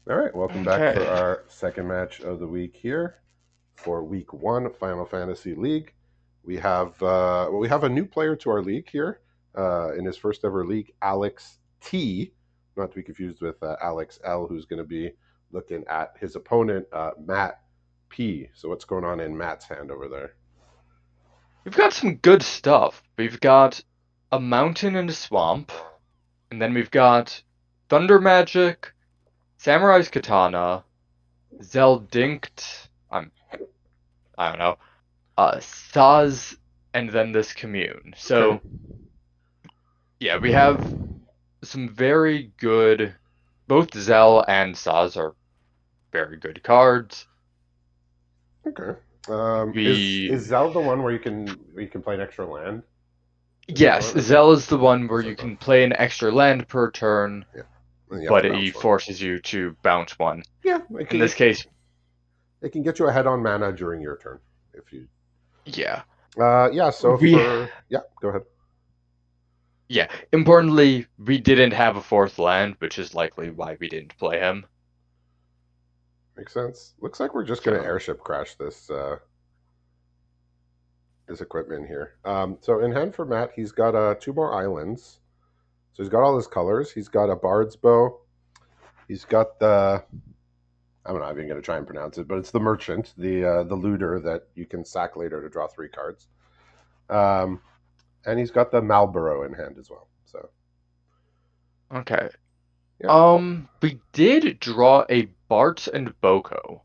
All right, welcome back for Okay. our second match of the week here for Week One Final Fantasy League. We have a new player to our league here in his first ever league, Alex T, not to be confused with Alex L, who's going to be looking at his opponent, Matt P. So what's going on in Matt's hand over there? We've got some good stuff. We've got a mountain and a swamp, and then we've got thunder magic, samurai's katana, Zeldinkt, I don't know, Saz, and then this commune. Okay, So, yeah, we have some very good, both Zell and Saz are very good cards. okay. Is We, Zell the one where you can play an extra land? Is that the yes, one? Okay, Zell is the yeah, one where that's what you I thought. can play an extra land per turn, Yeah, and you have to but he bounce one. forces you to bounce one. Yeah, In this case, it can get you ahead on mana during your turn if you. yeah. Yeah. So We for yeah, go ahead. yeah. Importantly, we didn't have a fourth land, which is likely why we didn't play him. Makes sense. Looks like we're just gonna So airship crash this equipment here. So in hand for Matt, he's got two more islands. So he's got all his colors. He's got a bard's bow. He's got the I'm not even gonna try and pronounce it, but it's the merchant, the looter that you can sack later to draw three cards. Um, and he's got the Marlboro in hand as well. So okay. yeah. Oh, We did draw a Bart and Boko,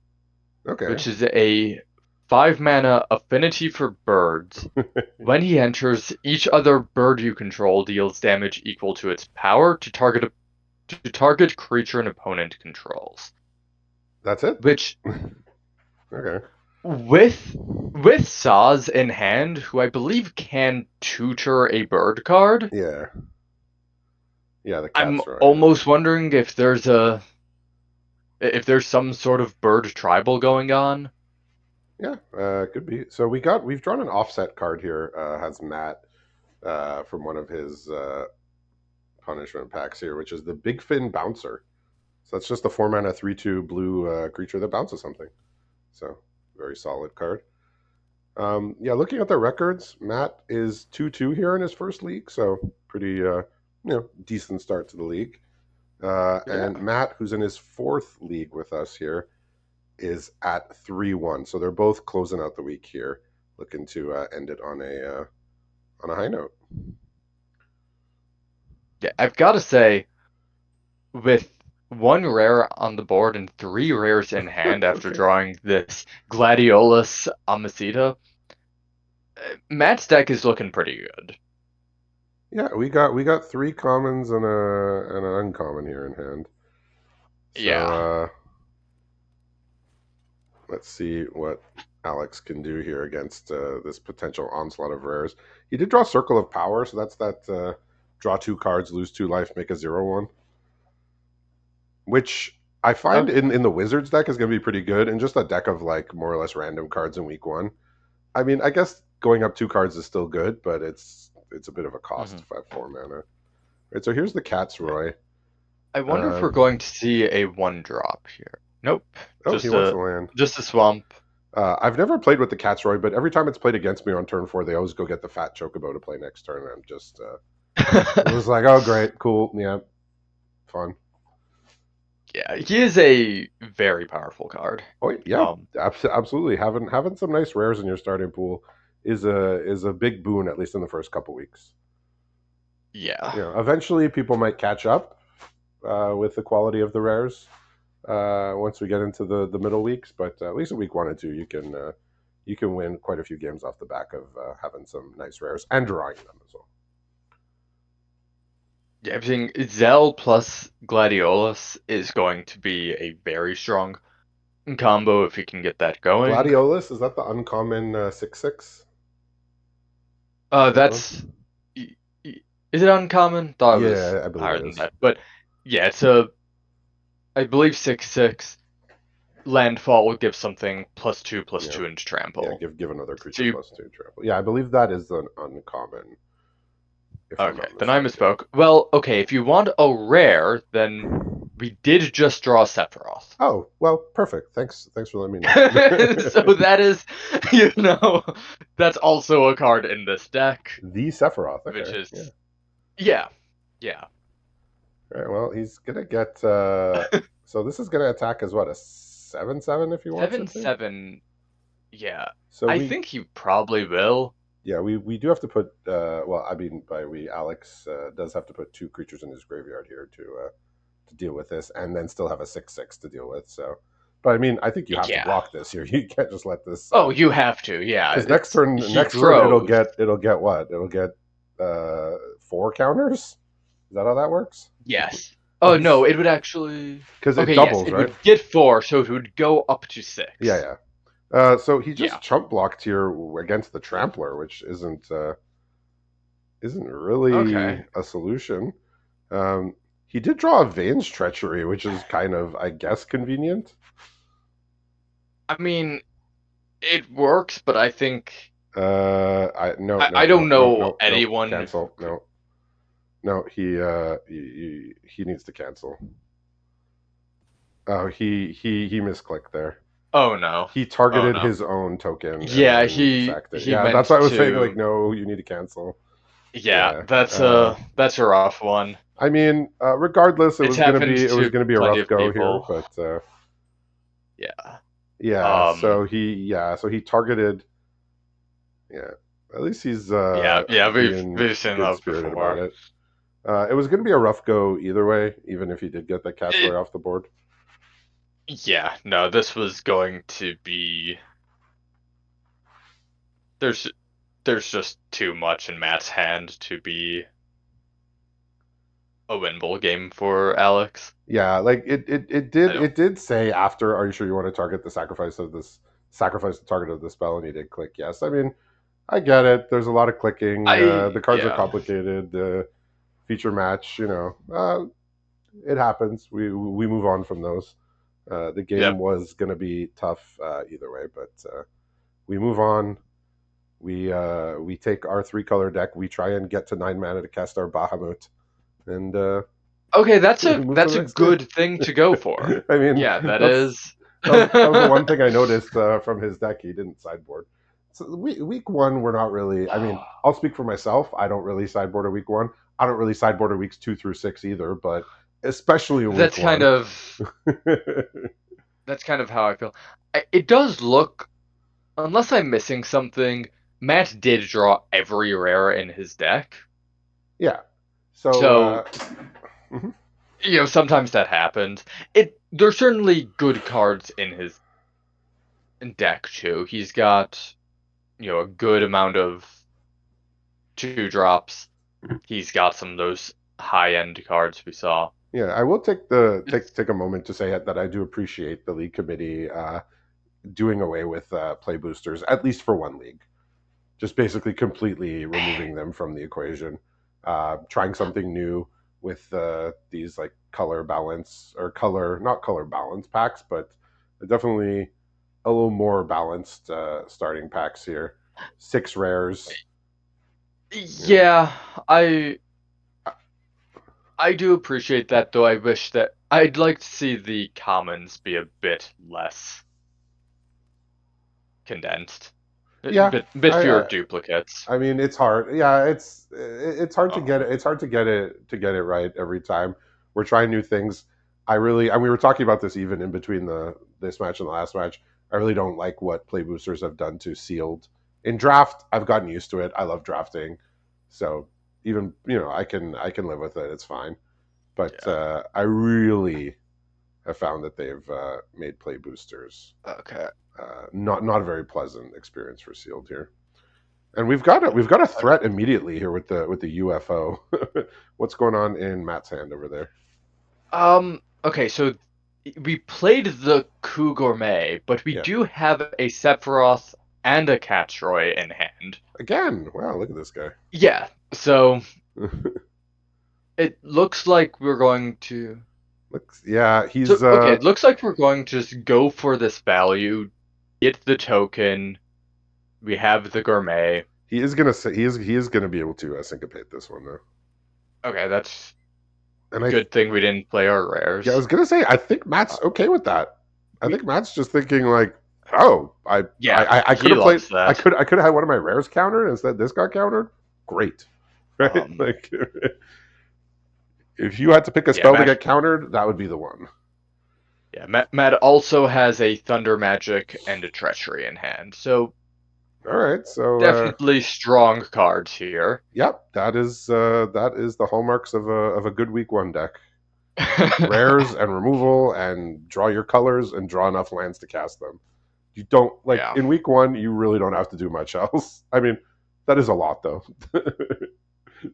okay. which is a 5 mana affinity for birds. When he enters, each other bird you control deals damage equal to its power to target creature an opponent controls. That's it. Which Okay. with Saz in hand, who I believe can tutor a bird card, Yeah. Yeah, the I'm cat's right. almost wondering if there's some sort of bird tribal going on. Yeah, could be. So we've drawn an offset card here. Has Matt from one of his punishment packs here, which is the Big Fin Bouncer. So that's just a 4 mana 3/2 blue creature that bounces something. So very solid card. Yeah, looking at the records, Matt is 2-2 here in his first league, so pretty decent start to the league. Yeah. And Matt, who's in his fourth league with us here, is at 3-1. So they're both closing out the week here, looking to end it on a high note. Yeah, I've got to say, with one rare on the board and three rares in hand after Okay. drawing this Gladiolus Amacita, Matt's deck is looking pretty good. Yeah, we got three commons and an uncommon here in hand. So Yeah. let's see what Alex can do here against this potential onslaught of rares. He did draw Circle of Power, so that's that draw two cards, lose two life, make a 0/1, which I find Okay. in the Wizards deck is going to be pretty good, and just a deck of like more or less random cards in week one. I mean, I guess going up two cards is still good, but it's a bit of a cost Hmm. if I have 4 mana. Right, so here's the Cat's Yeah. Roy. I wonder if Uh, we're going to see a one drop here. Nope. oh, he wants to land. Just a swamp. I've never played with the Cat's Roy, but every time it's played against me on turn four, they always go get the Fat Chocobo to play next turn. And I'm just, it was like, oh, great, cool, yeah, fun. Yeah, he is a very powerful card. Oh yeah, Um, absolutely. Having some nice rares in your starting pool is a big boon, at least in the first couple weeks. yeah. Eventually people might catch up with the quality of the rares once we get into the middle weeks. But at least in week one and two, you can win quite a few games off the back of having some nice rares and drawing them as well. Yeah, everything Zell plus Gladiolus is going to be a very strong combo if you can get that going. Gladiolus, is that the uncommon 6/6? Is that the one? That's y- is it uncommon? Thought it was Yeah, I believe it higher than is. that, but yeah, it's a I believe 6/6 landfall will give something plus Yeah, two into yeah. trample. Give another So creature you plus two trample. Yeah, I believe that is an uncommon, if I'm okay? not Then I mistaken. misspoke. Well, okay, if you want a rare, then we did just draw Sephiroth. Oh, well, perfect. Thanks for letting me know. So that is, you know, that's also a card in this deck, The Sephiroth. which Okay, is, yeah. yeah, yeah. All right. Well, he's gonna get. So this is gonna attack as what, a 7/7 if he wants Seven it to. seven, yeah. So I we think he probably will. Yeah, we do have to put. Well, I mean, by we, Alex does have to put two creatures in his graveyard here to deal with this, and then still have a 6/6 to deal with. So, but I mean, I think you have to Yeah. block this here. You can't just let this. Oh, you have to. Yeah. Because It's he next turn crows. it'll get what? It'll get four counters. Is that how that works? Yes. Oh Okay, no, it would actually. because it Okay, yes, doubles, it right? would get 4, so it would go up to Yeah, 6. yeah. So he Yeah. just chump blocked here against the Trampler, which isn't really Okay. a solution. He did draw a Vane's Treachery, which is kind of, I guess, convenient. I mean, it works, but I think I no I no no don't no know no no anyone who cancel could. no he needs to cancel. Oh, he misclicked there. Oh no. He Oh targeted no. his own token and Yeah, then he sacked it. he Yeah, that's meant why I was saying like to. no, you need to cancel. Yeah, Yeah. that's a rough one. I mean, regardless, It's happened it was to gonna be a plenty rough of go here, people. but Yeah. yeah. Um. So he targeted. Yeah, at least he's Yeah. Yeah. being We've seen good that spirited about before. it. It was going to be a rough go either way, even if he did get the It, Castaway off the board. yeah. No, this was going to be. There's there's just too much in Matt's hand to be a winnable game for Alex. Yeah, like I don't. it did say after, are you sure you want to target the sacrifice the target of the spell, and he did click yes. I mean, I get it. There's a lot of clicking. The cards are Yeah. complicated. The feature match, it happens. We move on from those. The game Yep. was going to be tough either way, but we move on. We take our three color deck. We try and get to 9 mana to cast our Bahamut, and Okay, we move to that's the a next turn. good thing to go for. I mean, Yeah, that that's is. that was the one thing I noticed from his deck. He didn't sideboard. So week one, we're not really. I mean, I'll speak for myself. I don't really sideboard a week one. I don't really sideboard a weeks 2 through 6 either, but especially a week That's kind one. of that's kind of how I feel. It does look, unless I'm missing something, Matt did draw every rare in his deck. Yeah. So So, mhm. sometimes that happens. There's certainly good cards in his deck too. He's got, a good amount of 2 drops. He's got some of those high end cards we saw. Yeah, I will It's take a moment to say that I do appreciate the league committee doing away with play boosters, at least for one league. Just basically completely removing them from the equation. Trying something new with these like color balance or color, not color balance packs, but definitely a little more balanced starting packs here. 6 rares. Yeah. Yeah, I I do appreciate that, though I wish that I'd like to see the commons be a bit less condensed. A Yeah, bit fewer duplicates. I mean, it's hard. Yeah, it's hard to get Oh, it. It's hard to get it right every time. We're trying new things. And we were talking about this even in between the this match and the last match. I really don't like what play boosters have done to sealed. In draft, I've gotten used to it. I love drafting, so even I can live with it. It's fine. But yeah. I really have found that they've made play boosters Okay. not a very pleasant experience for sealed here. And we've got a threat immediately here with the UFO. What's going on in Matt's hand over there? Okay, so we played the Coup Gourmet, but we Yeah. do have a Sephiroth and a Catroy in hand. Again. Wow, look at this guy. Yeah, so it looks like we're going to. Looks yeah, So, he's okay, it looks like we're going to just go for this value, get the token. We have the gourmet. he is gonna say he is gonna be able to syncopate this one though. Okay, that's And I Good thing we didn't play our Yeah, I rares. was gonna say I think Uh, Matt's okay with that. I we think Matt's just thinking like, oh, Yeah, I could he have played loves that. I could have had one of my rares countered instead this got countered. Great, right? Um, Like if you had to pick a yeah, spell to Matt. get countered, that would be the one. Yeah, Matt also has a Thunder Magic and a Treachery in hand, so All right, so definitely strong cards here. yep, that is the hallmarks of a good week one deck. Rares and removal and draw your colors and draw enough lands to cast them. You don't like Yeah. in week one. You really don't have to do much else. I mean, that is a lot though.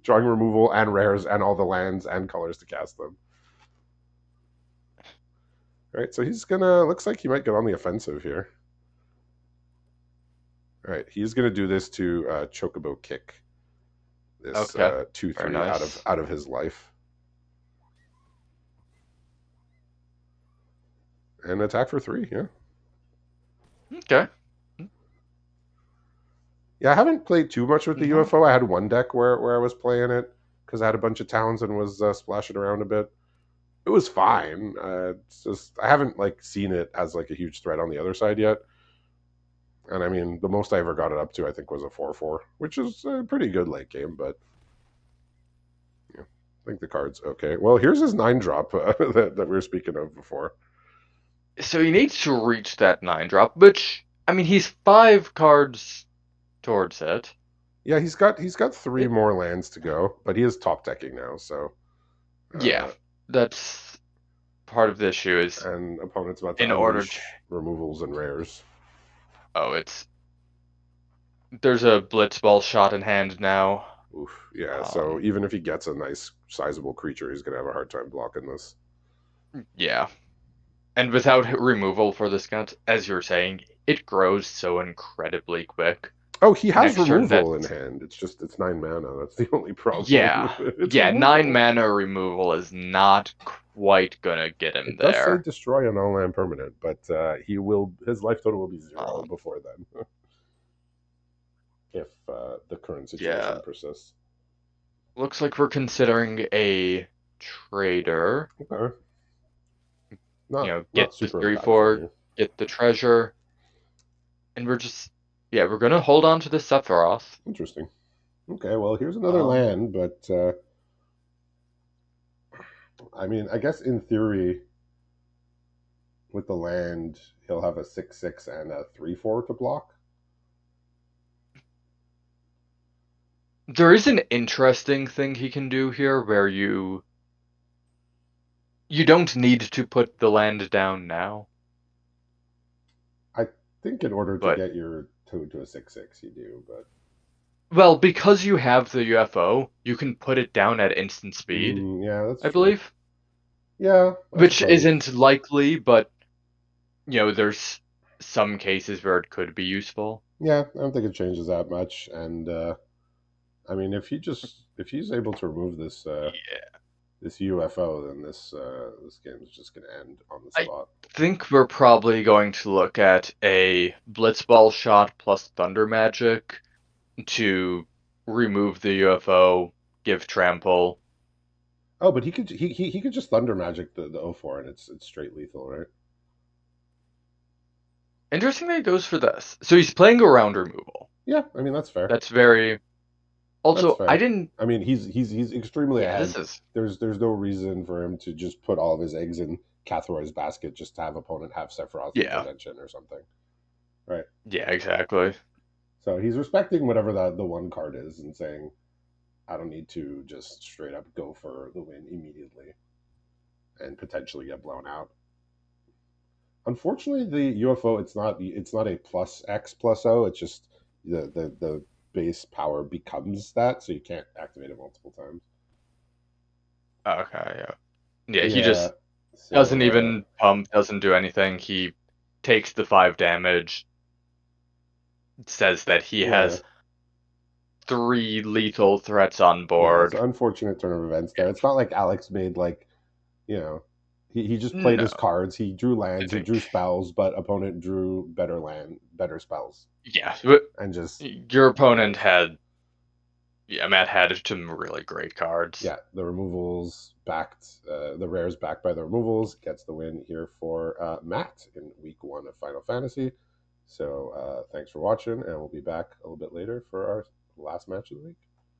Drawing removal and rares and all the lands and colors to cast them. All right, so he's gonna looks like he might get on the offensive here. All right, he's gonna do this to Chocobo kick this Okay. two Very three nice. out of his life and attack for 3. Yeah, Okay. yeah. I haven't played too much with the No. UFO. I had one deck where I was playing it because I had a bunch of towns and was splashing around a bit. It was fine. It's just I haven't like seen it as like a huge threat on the other side yet. And I mean, the most I ever got it up to, I think, was a 4/4, which is a pretty good late game. But yeah, I think the card's okay. Well, here's his 9 drop that we were speaking of before. So he needs to reach that 9 drop, which, I mean, he's 5 cards towards it. Yeah, he's got 3 It more lands to go, but he is top decking now. So yeah, that's part of the issue is and opponent's about to in order to. unleash removals and rares. Oh, there's a Blitzball shot in hand now. Oof. Yeah. So Um, even if he gets a nice sizable creature, he's gonna have a hard time blocking this. yeah. And without removal for this cut, as you're saying, it grows so incredibly quick. Oh, he has Next turn, removal in that's hand. It's just it's 9 mana. That's the only problem. yeah, It's yeah. Nine removal. mana removal is not quite gonna get him It does say there. destroy an all-land permanent, but he will his life total will be 0 Um, before then if the current yeah, situation persists. looks like we're considering a trader. Okay, not Get the super three impactful four, here. get the treasure, and we're gonna hold on to the Sephiroth. Interesting. Okay, well here's another Um, land, but I mean I guess in theory with the land he'll have a 6/6 and a 3/4 to block. there is an interesting thing he can do here where you don't need to put the land down now, I think in order to but get your toad to a 6/6 you do, but well, because you have the UFO, you can put it down at instant speed, yeah, that's I true. believe, Yeah, I which suppose. isn't likely, but there's some cases where it could be useful. Yeah, I don't think it changes that much. And I mean, if he's able to remove Yeah. this UFO, then this game is just going to end on the I spot. think we're probably going to look at a Blitzball shot plus Thunder Magic to remove the UFO, give trample. Oh, but he could just thunder magic the O4 and it's straight lethal, right? Interesting that he goes for this. So he's playing around removal. Yeah, I mean that's fair. That's very. That's Also, I fair. didn't. I mean he's extremely Yeah, ahead. this is. There's no reason for him to just put all of his eggs in Cathroy's basket just to have opponent have Sephiroth Yeah. intervention or something, right? Yeah, exactly. So he's respecting whatever the one card is and saying, I don't need to just straight up go for the win immediately and potentially get blown out. Unfortunately, the UFO it's not a plus X plus O. It's just the base power becomes that, so you can't activate it multiple times. Okay, yeah. Yeah, he Yeah. just So doesn't even pump, doesn't do anything. He takes the 5 damage, says that he yeah, has 3 lethal threats on yeah. It's board. an unfortunate turn of events Yeah. there. It's not like Alex made like you know he just played No, his cards. He drew I lands. He think. drew spells, but opponent drew better spells Yeah, and just your opponent managed. had. Yeah, Matt had some really great cards. Yeah, the removals backed, the rares backed by the removals gets the win here for Matt in week 1 of Final Fantasy. So thanks for watching, and we'll be back a little bit later for our last match of the week.